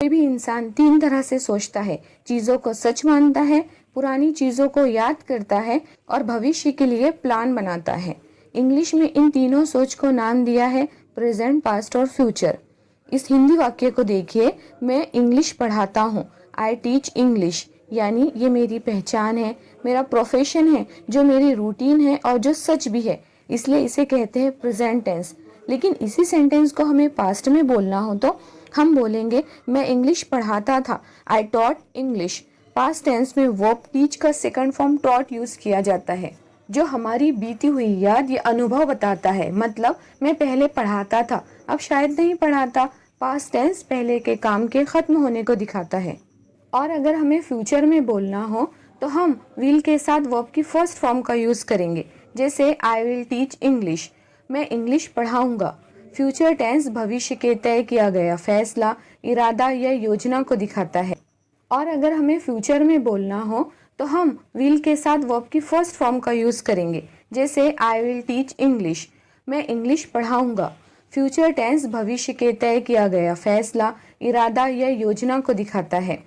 कोई भी इंसान 3 तरह से सोचता है, चीज़ों को सच मानता है, पुरानी चीज़ों को याद करता है और भविष्य के लिए प्लान बनाता है। इंग्लिश में इन तीनों सोच को नाम दिया है प्रेजेंट, पास्ट और फ्यूचर। इस हिंदी वाक्य को देखिए, मैं इंग्लिश पढ़ाता हूँ, आई टीच इंग्लिश, यानी ये मेरी पहचान है, मेरा प्रोफेशन है, जो मेरी रूटीन है और जो सच भी है, इसलिए इसे कहते हैं प्रेजेंट टेंस। लेकिन इसी सेंटेंस को हमें पास्ट में बोलना हो तो हम बोलेंगे मैं इंग्लिश पढ़ाता था, I taught English. Past tense में वर्ब टीच का सेकंड फॉर्म टॉट यूज किया जाता है, जो हमारी बीती हुई याद या अनुभव बताता है। मतलब मैं पहले पढ़ाता था, अब शायद नहीं पढ़ाता। पास्ट टेंस पहले के काम के खत्म होने को दिखाता है। और अगर हमें फ्यूचर में बोलना हो तो हम विल के साथ वर्ब की फर्स्ट फॉर्म का यूज करेंगे, जैसे आई विल टीच इंग्लिश, मैं इंग्लिश पढ़ाऊंगा। फ्यूचर टेंस भविष्य के तय किया गया फैसला, इरादा या योजना को दिखाता है। और अगर हमें फ्यूचर में बोलना हो तो हम विल के साथ वर्ब की फर्स्ट फॉर्म का यूज करेंगे, जैसे आई विल टीच इंग्लिश, मैं इंग्लिश पढ़ाऊंगा। फ्यूचर टेंस भविष्य के तय किया गया फैसला, इरादा या योजना को दिखाता है।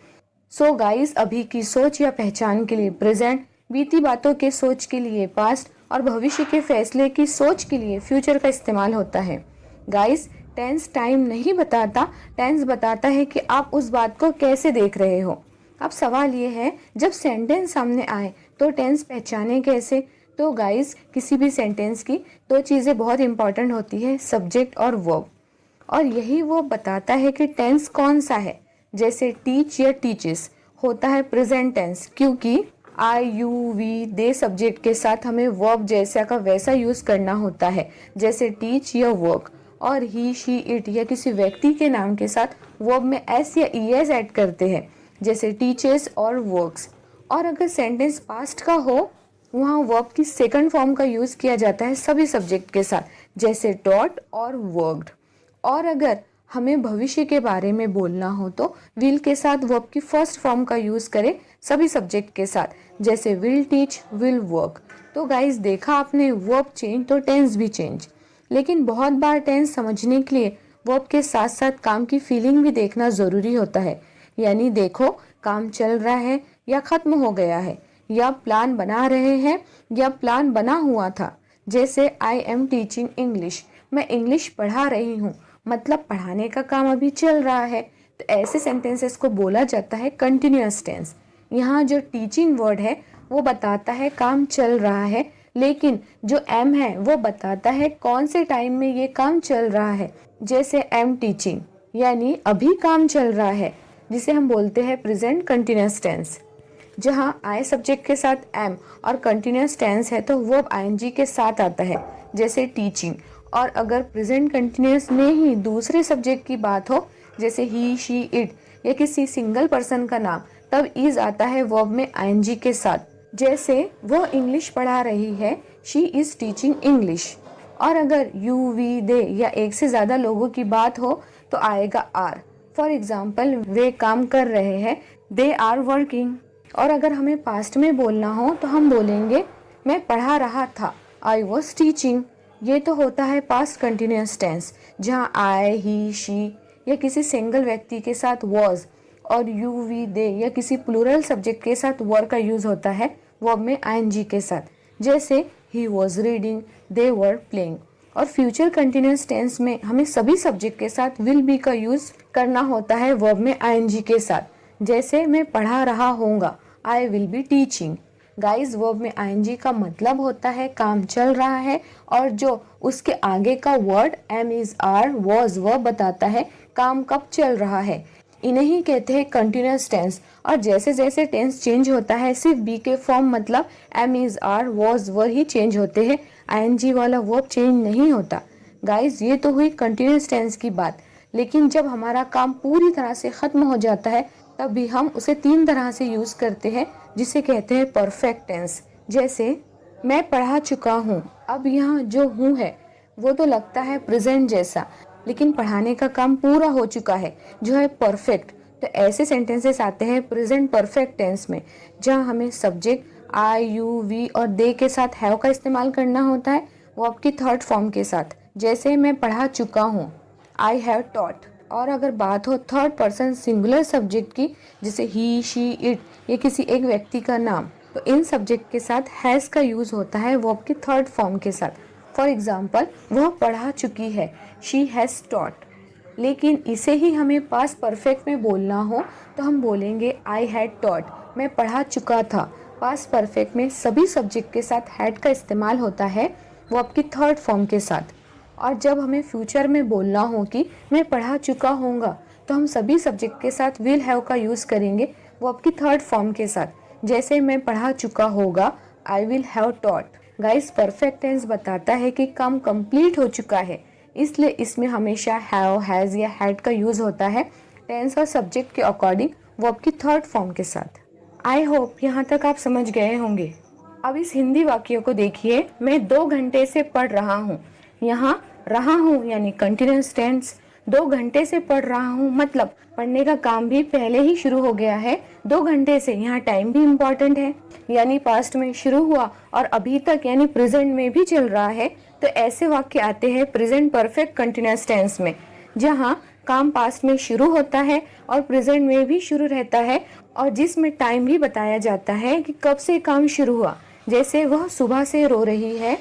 सो गाइस, अभी की सोच या पहचान के लिए प्रेजेंट, बीती बातों के सोच के लिए पास्ट और भविष्य के फैसले की सोच के लिए फ्यूचर का इस्तेमाल होता है। गाइस, टेंस टाइम नहीं बताता, टेंस बताता है कि आप उस बात को कैसे देख रहे हो। अब सवाल ये है, जब सेंटेंस सामने आए तो टेंस पहचाने कैसे? तो गाइस, किसी भी सेंटेंस की 2 चीज़ें बहुत इंपॉर्टेंट होती है, सब्जेक्ट और वर्ब। और यही वो बताता है कि टेंस कौन सा है। जैसे टीच या टीचेस होता है प्रेजेंट टेंस, क्योंकि आई यू वी दे सब्जेक्ट के साथ हमें वर्ब जैसा का वैसा यूज करना होता है, जैसे टीच या वर्क। और ही शी इट या किसी व्यक्ति के नाम के साथ वर्ब में एस या ईएस ऐड करते हैं, जैसे टीचर्स और वर्क्स। और अगर सेंटेंस पास्ट का हो, वहाँ वर्ब की सेकंड फॉर्म का यूज किया जाता है सभी सब्जेक्ट के साथ, जैसे टॉट और वर्क्ड। और अगर हमें भविष्य के बारे में बोलना हो तो विल के साथ वर्ब की फर्स्ट फॉर्म का यूज करें सभी सब्जेक्ट के साथ, जैसे विल टीच, विल वर्क। तो गाइस, देखा आपने, वर्ब चेंज तो टेंस भी चेंज। लेकिन बहुत बार टेंस समझने के लिए वर्ब के साथ साथ काम की फीलिंग भी देखना जरूरी होता है। यानी देखो, काम चल रहा है या खत्म हो गया है, या प्लान बना रहे हैं या प्लान बना हुआ था। जैसे आई एम टीचिंग इंग्लिश, मैं इंग्लिश पढ़ा रही हूँ, मतलब पढ़ाने का काम अभी चल रहा है। तो ऐसे सेंटेंसेस को बोला जाता है कंटिन्यूअस टेंस। यहाँ जो टीचिंग वर्ड है वो बताता है काम चल रहा है, लेकिन जो एम है वो बताता है कौन से टाइम में ये काम चल रहा है। जैसे एम टीचिंग, यानी अभी काम चल रहा है, जिसे हम बोलते हैं प्रेजेंट कंटिन्यूअस टेंस। जहाँ आई सब्जेक्ट के साथ एम और कंटिन्यूअस टेंस है तो वर्ब आईएनजी के साथ आता है, जैसे टीचिंग। और अगर प्रेजेंट कंटिन्यूअस में ही दूसरे सब्जेक्ट की बात हो, जैसे ही, शी, इट या किसी सिंगल पर्सन का नाम, तब इज आता है वर्ब में आईएनजी के साथ। जैसे वो इंग्लिश पढ़ा रही है, शी इज टीचिंग इंग्लिश। और अगर यू, वी, दे या एक से ज्यादा लोगों की बात हो तो आएगा आर। फॉर एग्जाम्पल, वे काम कर रहे हैं, दे आर वर्किंग। और अगर हमें पास्ट में बोलना हो तो हम बोलेंगे मैं पढ़ा रहा था, आई वॉज टीचिंग। ये तो होता है पास्ट कंटिन्यूअस टेंस, जहाँ आई, ही, शी या किसी सिंगल व्यक्ति के साथ वॉज, और यू, वी, दे या किसी प्लूरल सब्जेक्ट के साथ वर का यूज होता है वर्ब में आईएनजी के साथ, जैसे he was reading, they were playing. और फ्यूचर कंटिन्यूअस टेंस में हमें सभी सब्जेक्ट के साथ विल बी का यूज करना होता है वर्ब में आईएनजी के साथ, जैसे मैं पढ़ा रहा होऊंगा, I will be teaching. Guys, verb में आईएनजी का मतलब होता है काम चल रहा है, और जो उसके आगे का word am, is, are, was verb बताता है काम कब चल रहा है। इन्हें ही कहते हैं कंटिन्यूअस टेंस। और जैसे जैसे टेंस चेंज होता है, सिर्फ बी के फॉर्म मतलब am, is, are, was were ही चेंज होते हैं, आईएनजी वाला वर्ब चेंज नहीं होता। गाइस, ये तो हुई कंटिन्यूअस टेंस की बात। लेकिन जब हमारा काम पूरी तरह से खत्म हो जाता है तब भी हम उसे 3 तरह से यूज करते हैं, जिसे कहते हैं परफेक्ट टेंस। जैसे मैं पढ़ा चुका हूँ, अब यहाँ जो हूँ है वो तो लगता है प्रेजेंट जैसा, लेकिन पढ़ाने का काम पूरा हो चुका है, जो है परफेक्ट। तो ऐसे सेंटेंसेस आते हैं प्रेजेंट परफेक्ट टेंस में, जहाँ हमें सब्जेक्ट आई, यू, वी और दे के साथ हैव का इस्तेमाल करना होता है वर्ब की थर्ड फॉर्म के साथ। जैसे मैं पढ़ा चुका हूँ, आई हैव टॉट, और अगर बात हो थर्ड पर्सन सिंगुलर सब्जेक्ट की, जैसे ही, शी, इट, ये किसी एक व्यक्ति का नाम, तो इन सब्जेक्ट के साथ हैज़ का यूज़ होता है वर्ब की थर्ड फॉर्म के साथ। फॉर एग्जाम्पल, वह पढ़ा चुकी है, शी हैज़ टॉट। लेकिन इसे ही हमें पास्ट परफेक्ट में बोलना हो तो हम बोलेंगे आई हैड टॉट, मैं पढ़ा चुका था। पास्ट परफेक्ट में सभी सब्जेक्ट के साथ हैड का इस्तेमाल होता है वर्ब की थर्ड फॉर्म के साथ। और जब हमें फ्यूचर में बोलना हो कि मैं पढ़ा चुका होऊंगा, तो हम सभी सब्जेक्ट के साथ विल हैव का यूज़ करेंगे वर्ब की थर्ड फॉर्म के साथ। जैसे मैं पढ़ा चुका होगा, I will have taught. Guys, perfect tense बताता है कि काम कंप्लीट हो चुका है, इसलिए इसमें हमेशा हैव, हैज़ या हैड का यूज़ होता है टेंस और सब्जेक्ट के अकॉर्डिंग वर्ब की थर्ड फॉर्म के साथ। आई होप यहाँ तक आप समझ गए होंगे। अब इस हिंदी वाक्य को देखिए, मैं 2 घंटे से पढ़ रहा हूँ। यहाँ रहा हूँ यानी कंटिन्यूअस टेंस, 2 घंटे से पढ़ रहा हूँ मतलब पढ़ने का काम भी पहले ही शुरू हो गया है 2 घंटे से। यहाँ टाइम भी इम्पॉर्टेंट है, यानी पास्ट में शुरू हुआ और अभी तक यानी प्रेजेंट में भी चल रहा है। तो ऐसे वाक्य आते हैं प्रेजेंट परफेक्ट कंटिन्यूअस टेंस में, जहाँ काम पास्ट में शुरू होता है और प्रेजेंट में भी शुरू रहता है, और जिसमें टाइम भी बताया जाता है कि कब से काम शुरू हुआ। जैसे वह सुबह से रो रही है,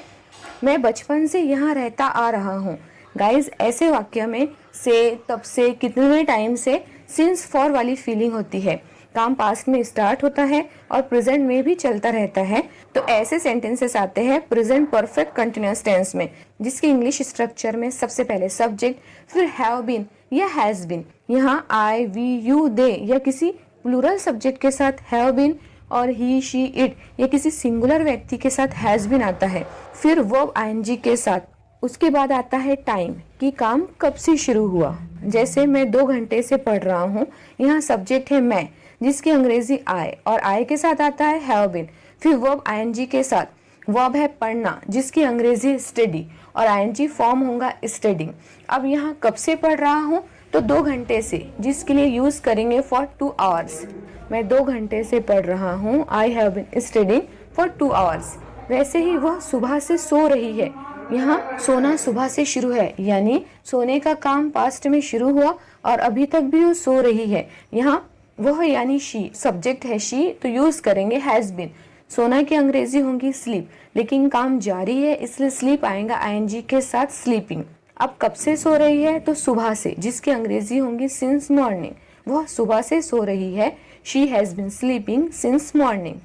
मैं बचपन से यहाँ रहता आ रहा हूँ। गाइज, ऐसे वाक्य में से, तब से, कितने टाइम से, सिंस, फॉर वाली फीलिंग होती है। काम पास्ट में स्टार्ट होता है और प्रेजेंट में भी चलता रहता है। तो ऐसे सेंटेंसेस आते हैं प्रेजेंट परफेक्ट कंटिन्यूअस टेंस में, जिसके इंग्लिश स्ट्रक्चर में सबसे पहले सब्जेक्ट, फिर हैव बीन या हैज बीन। यहाँ आई, वी, यू, दे या किसी प्लूरल सब्जेक्ट के साथ हैव बीन, और ही, शी, इट या किसी सिंगुलर व्यक्ति के साथ हैज बीन आता है। फिर वर्ब आईएनजी के साथ। उसके बाद आता है टाइम, कि काम कब से शुरू हुआ। जैसे मैं 2 घंटे से पढ़ रहा हूँ, यहाँ सब्जेक्ट है मैं, जिसकी अंग्रेजी आई, और आई के साथ आता है हैव बीन। फिर वर्ब आईएनजी के साथ, वर्ब है पढ़ना, जिसकी अंग्रेजी स्टडी, और आईएनजी फॉर्म होगा स्टडिंग। अब यहाँ कब से पढ़ रहा हूँ, तो 2 घंटे से, जिसके लिए यूज करेंगे फॉर 2 आवर्स। मैं 2 घंटे से पढ़ रहा हूँ, I have been studying for 2 hours. वैसे ही वह सुबह से सो रही है, यहाँ सोना सुबह से शुरू है, यानी सोने का काम पास्ट में शुरू हुआ और अभी तक भी वो सो रही है। यहाँ वह यानी शी, सब्जेक्ट है शी, तो यूज करेंगे हैज बीन। सोना की अंग्रेजी होगी स्लीप, लेकिन काम जारी है इसलिए स्लीप आएगा आईएनजी के साथ, स्लीपिंग। अब कब से सो रही है, तो सुबह से, जिसकी अंग्रेजी होगी सिंस मॉर्निंग। वह सुबह से सो रही है, she has been sleeping since morning.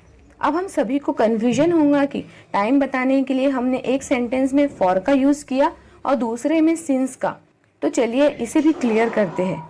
अब हम सभी को कन्फ्यूजन होगा कि टाइम बताने के लिए हमने एक सेंटेंस में फॉर का यूज किया और दूसरे में सिंस का। तो चलिए इसे भी क्लियर करते हैं।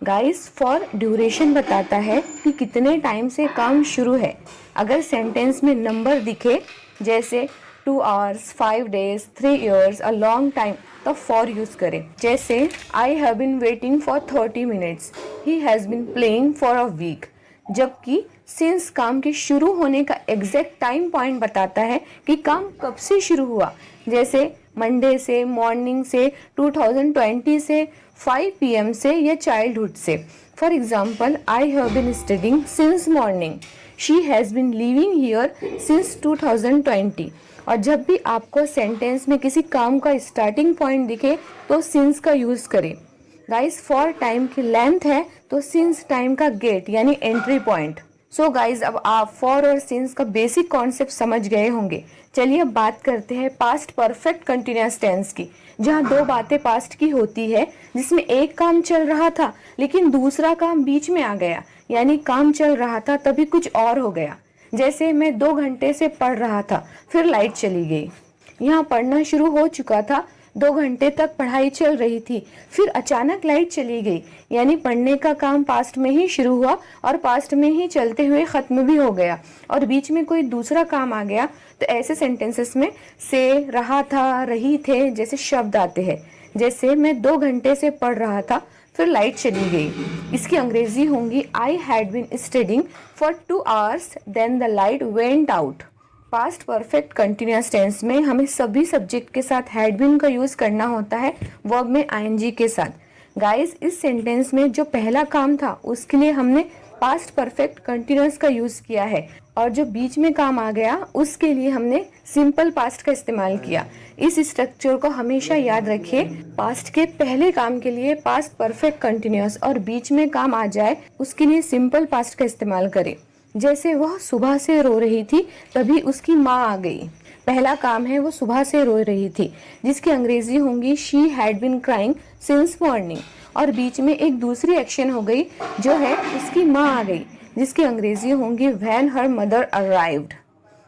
गाइस, फॉर ड्यूरेशन बताता है कि कितने टाइम से काम शुरू है। अगर सेंटेंस में नंबर दिखे, जैसे 2 hours, 5 days, 3 years, a long time, तो फॉर यूज करें। जैसे I have been waiting for 30 minutes, he has been playing for a week. जबकि सिंस काम के शुरू होने का एग्जैक्ट टाइम पॉइंट बताता है कि काम कब से शुरू हुआ। जैसे मंडे से, मॉर्निंग से, 2020 से, 5 PM से या चाइल्डहुड से। For example, I have been studying since morning, she has been living here since 2020। और जब भी आपको सेंटेंस में किसी काम का स्टार्टिंग पॉइंट दिखे तो सिंस का यूज करें। गाइस, फॉर टाइम की लेंथ है तो सिंस टाइम का गेट यानी एंट्री पॉइंट। सो गाइज, अब आप फॉर और सिंस का बेसिक कॉन्सेप्ट समझ गए होंगे। चलिए अब बात करते हैं पास्ट परफेक्ट कंटिन्यूअस टेंस की, जहाँ 2 बातें पास्ट की होती है, जिसमें एक काम चल रहा था लेकिन दूसरा काम बीच में आ गया, यानी काम चल रहा था तभी कुछ और हो गया। जैसे मैं 2 घंटे से पढ़ रहा था, फिर लाइट चली गई। यहाँ पढ़ना शुरू हो चुका था, 2 घंटे तक पढ़ाई चल रही थी, फिर अचानक लाइट चली गई, यानी पढ़ने का काम पास्ट में ही शुरू हुआ और पास्ट में ही चलते हुए खत्म भी हो गया, और बीच में कोई दूसरा काम आ गया। तो ऐसे सेंटेंसेस में से, रहा था, रही थे जैसे शब्द आते हैं। जैसे मैं 2 घंटे से पढ़ रहा था, फिर लाइट चली गई। इसकी अंग्रेजी होंगी I had been studying for 2 hours then the light went out. Past perfect continuous tense में हमें सभी सब्जेक्ट के साथ हैड बीन का यूज करना होता है, वर्ब में आईएनजी के साथ। गाइस, इस सेंटेंस में जो पहला काम था उसके लिए हमने पास्ट परफेक्ट कंटिन्यूअस का यूज किया है और जो बीच में काम आ गया उसके लिए हमने सिंपल पास्ट का इस्तेमाल किया। इस स्ट्रक्चर को हमेशा याद रखिए। पास्ट के पहले काम के लिए पास्ट परफेक्ट कंटिन्यूअस और बीच में काम आ जाए उसके लिए सिंपल पास्ट का इस्तेमाल करें। जैसे वह सुबह से रो रही थी तभी उसकी माँ आ गई। पहला काम है वो सुबह से रो रही थी, जिसकी अंग्रेजी होंगी she had been crying since morning, और बीच में एक दूसरी एक्शन हो गई जो है उसकी माँ आ गई, जिसकी अंग्रेजी होंगी व्हेन हर मदर अराइव्ड।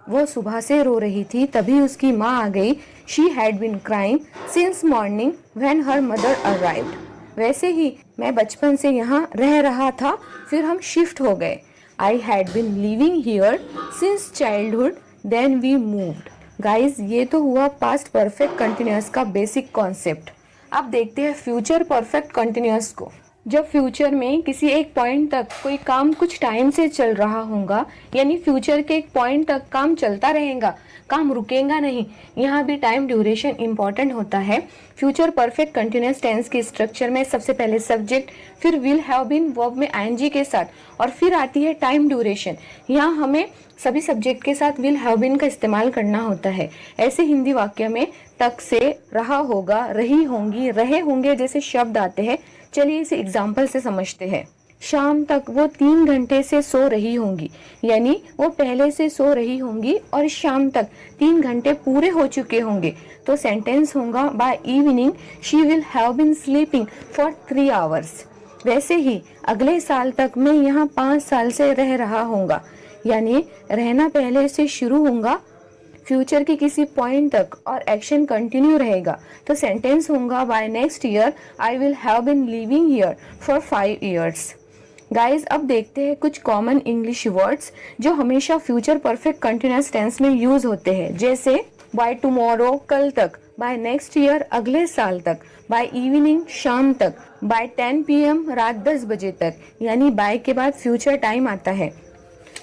वो सुबह से रो रही थी तभी उसकी माँ आ गई। She had been crying since morning when her mother arrived. वैसे ही मैं बचपन से यहाँ रह रहा था, फिर हम शिफ्ट हो गए। I had been living here since childhood then we moved. Guys ये तो हुआ पास्ट परफेक्ट कंटिन्यूअस का बेसिक कॉन्सेप्ट। अब देखते हैं फ्यूचर परफेक्ट कंटिन्यूअस को। जब फ्यूचर में किसी एक पॉइंट तक कोई काम कुछ टाइम से चल रहा होगा, यानी फ्यूचर के एक पॉइंट तक काम चलता रहेगा, काम रुकेगा नहीं, यहाँ भी टाइम ड्यूरेशन इंपॉर्टेंट होता है। फ्यूचर परफेक्ट कंटिन्यूअस टेंस के स्ट्रक्चर में सबसे पहले सब्जेक्ट, फिर विल हैव बीन वर्ब में आईएनजी के साथ, और फिर आती है टाइम ड्यूरेशन। यहाँ हमें सभी सब्जेक्ट के साथ विल हैव बीन का इस्तेमाल करना होता है। ऐसे हिंदी वाक्य में तक से, रहा होगा, रही होंगी, रहे होंगे जैसे शब्द आते हैं। चलिए इसे एग्जाम्पल से समझते हैं। शाम तक वो 3 घंटे से सो रही होंगी, यानी वो पहले से सो रही होंगी और शाम तक 3 घंटे पूरे हो चुके होंगे। तो सेंटेंस होगा by evening she will have been sleeping for 3 hours. वैसे ही अगले साल तक मैं यहाँ 5 साल से रह रहा होऊंगा, यानी रहना पहले से शुरू होगा फ्यूचर के किसी पॉइंट तक और एक्शन कंटिन्यू रहेगा। तो सेंटेंस होगा by next year I will have been living here for 5 years. Guys अब देखते हैं कुछ कॉमन इंग्लिश वर्ड्स जो हमेशा फ्यूचर परफेक्ट कंटिन्यूअस टेंस में यूज होते हैं। जैसे बाय टुमारो कल तक, बाय नेक्स्ट ईयर अगले साल तक, बाय इवनिंग शाम तक, बाय 10 PM रात 10 बजे तक, यानी बाय के बाद फ्यूचर टाइम आता है।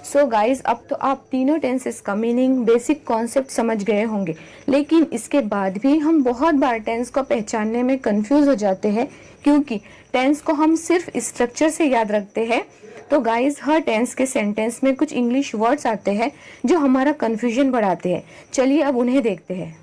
सो गाइज अब तो आप तीनों टेंसेस का मीनिंग, बेसिक कॉन्सेप्ट समझ गए होंगे, लेकिन इसके बाद भी हम बहुत बार टेंस को पहचानने में कंफ्यूज हो जाते हैं, क्योंकि टेंस को हम सिर्फ स्ट्रक्चर से याद रखते हैं। तो गाइज हर टेंस के सेंटेंस में कुछ इंग्लिश वर्ड्स आते हैं जो हमारा कंफ्यूजन बढ़ाते हैं। चलिए अब उन्हें देखते हैं।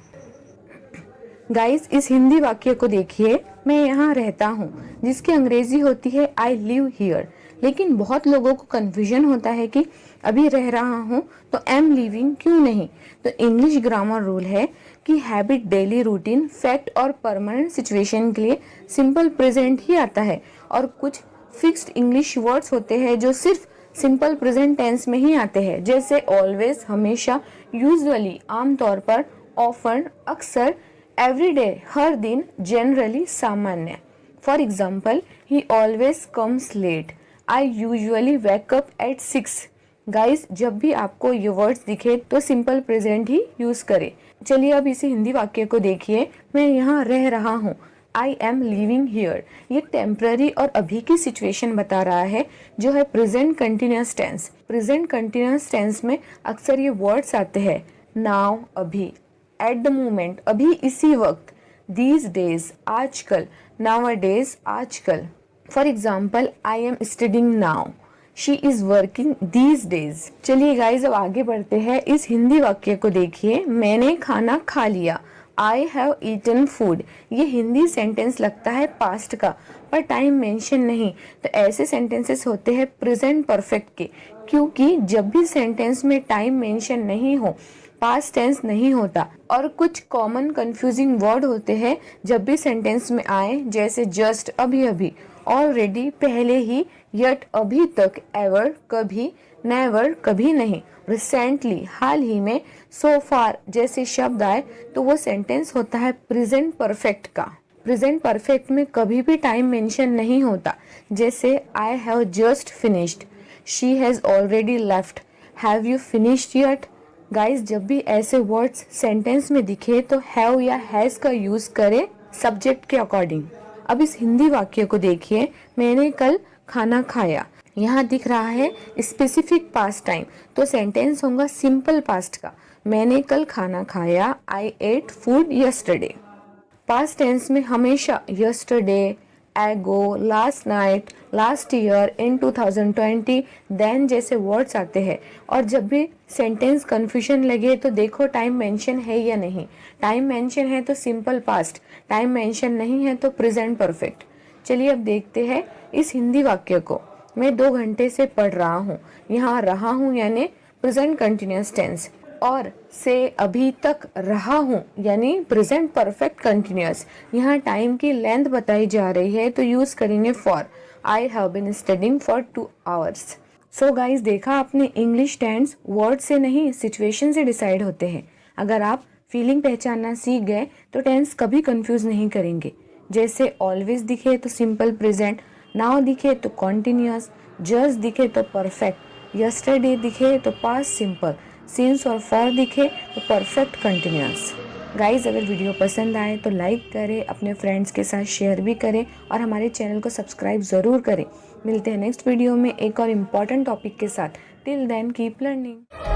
गाइज इस हिंदी वाक्य को देखिए, मैं यहाँ रहता हूँ, जिसकी अंग्रेजी होती है आई लिव हियर। लेकिन बहुत लोगों को कंफ्यूजन होता है कि अभी रह रहा हूँ तो एम लिविंग क्यों नहीं। तो इंग्लिश ग्रामर रूल है कि हैबिट, डेली रूटीन, फैक्ट और परमानेंट सिचुएशन के लिए सिंपल प्रेजेंट ही आता है, और कुछ फिक्स्ड इंग्लिश वर्ड्स होते हैं जो सिर्फ सिंपल प्रेजेंट टेंस में ही आते हैं। जैसे ऑलवेज, हमेशा, यूजुअली, आमतौर पर, ऑफन, अक्सर, एवरीडे, हर दिन, जनरली, सामान्य। For example, he always comes late, I usually wake up at 6। Guys जब भी आपको ये वर्ड्स दिखे तो सिंपल प्रेजेंट ही यूज करें। चलिए अब इसी हिंदी वाक्य को देखिए, मैं यहाँ रह रहा हूँ, आई एम लिविंग हियर। ये टेम्पररी और अभी की सिचुएशन बता रहा है, जो है present continuous tense. Present continuous tense में अक्सर ये वर्ड्स आते हैं नाउ, अभी, एट द मोमेंट, अभी इसी वक्त, दीज डेज, आजकल, नाउअडेज, आजकल। For example, I am studying now, she is working these days. चलिए गाइज अब आगे बढ़ते हैं। इस हिंदी वाक्य को देखिए, मैंने खाना खा लिया, आई हैव ईटन फूड। ये हिंदी सेंटेंस लगता है पास्ट का, पर टाइम मेंशन नहीं। तो ऐसे सेंटेंसेस होते हैं प्रेजेंट परफेक्ट के, क्योंकि जब भी सेंटेंस में टाइम मेंशन नहीं हो, पास्ट टेंस नहीं होता। और कुछ कॉमन कंफ्यूजिंग वर्ड होते हैं जब भी सेंटेंस में आए, जैसे जस्ट, अभी अभी, ऑलरेडी, पहले ही, यट, अभी तक, एवर, कभी, नेवर, कभी नहीं, रिसेंटली, हाल ही में, सो फार जैसे शब्द आए तो वो सेंटेंस होता है प्रेजेंट परफेक्ट का। प्रेजेंट परफेक्ट में कभी भी टाइम मेंशन नहीं होता। जैसे I have just finished, she has already left, have you finished yet. Guys जब भी ऐसे वर्ड्स सेंटेंस में दिखे तो हैव या हैज का यूज करें सब्जेक्ट के अकॉर्डिंग। अब इस हिंदी वाक्य को देखिए, मैंने कल खाना खाया। यहाँ दिख रहा है स्पेसिफिक पास्ट टाइम, तो सेंटेंस होगा सिंपल पास्ट का, मैंने कल खाना खाया, I ate food yesterday. Past tense में हमेशा yesterday, ago, last night, last year, in 2020, then जैसे वर्ड्स आते हैं। और जब भी सेंटेंस कन्फ्यूजन लगे तो देखो टाइम मेंशन है या नहीं। टाइम मेंशन है तो सिंपल पास्ट, टाइम मेंशन नहीं है तो प्रेजेंट परफेक्ट। चलिए अब देखते हैं इस हिंदी वाक्य को। मैं 2 घंटे से पढ़ रहा हूँ। यहाँ रहा हूँ यानी प्रेजेंट कंटिन्यूअस टेंस, और से अभी तक रहा हूँ यानी प्रेजेंट परफेक्ट कंटिन्यूअस। यहाँ टाइम की लेंथ बताई जा रही है तो यूज करेंगे for. I have been studying for 2 hours. So guys, देखा आपने, इंग्लिश टेंस वर्ड से नहीं सिचुएशन से डिसाइड होते हैं। अगर आप फीलिंग पहचानना सीख गए तो टेंस कभी कंफ्यूज नहीं करेंगे। जैसे ऑलवेज दिखे तो सिंपल प्रेजेंट, नाउ दिखे तो कॉन्टिन्यूअस, जस्ट दिखे तो परफेक्ट, यस्टरडे दिखे तो पास्ट सिंपल, सिंस और फॉर दिखे तो परफेक्ट कंटिन्यूअस। गाइज, अगर वीडियो पसंद आए तो लाइक करें, अपने फ्रेंड्स के साथ शेयर भी करें और हमारे चैनल को सब्सक्राइब ज़रूर करें। मिलते हैं नेक्स्ट वीडियो में एक और इम्पॉर्टेंट टॉपिक के साथ। Till then keep learning.